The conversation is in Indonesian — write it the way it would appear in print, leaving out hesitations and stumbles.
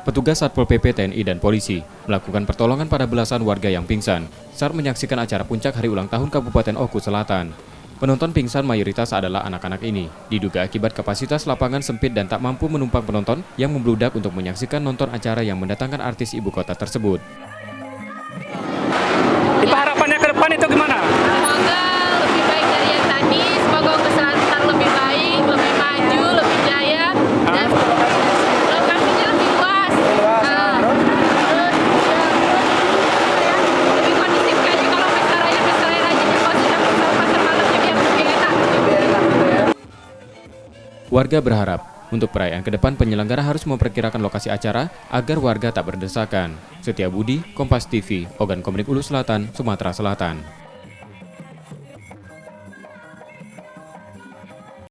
Petugas Satpol PP, TNI, dan polisi melakukan pertolongan pada belasan warga yang pingsan saat menyaksikan acara puncak Hari Ulang Tahun Kabupaten Oku Selatan. Penonton pingsan mayoritas adalah anak-anak ini, diduga akibat kapasitas lapangan sempit dan tak mampu menumpang penonton yang membludak untuk menyaksikan nonton acara yang mendatangkan artis ibu kota tersebut. Itu harapannya ke depan itu gimana? Semoga lebih baik dari yang tadi, semoga Oku Selatan lebih baik, lebih maju, lebih jaya, dan lokasinya lebih luas. Terus lebih kondisif kayaknya kalau pesta raya aja di pos sudah pasar malamnya biar lebih enak. Warga berharap untuk perayaan ke depan penyelenggara harus memperkirakan lokasi acara agar warga tak berdesakan. Setia Budi, Kompas TV, Ogan Komunik Ulu Selatan, Sumatera Selatan.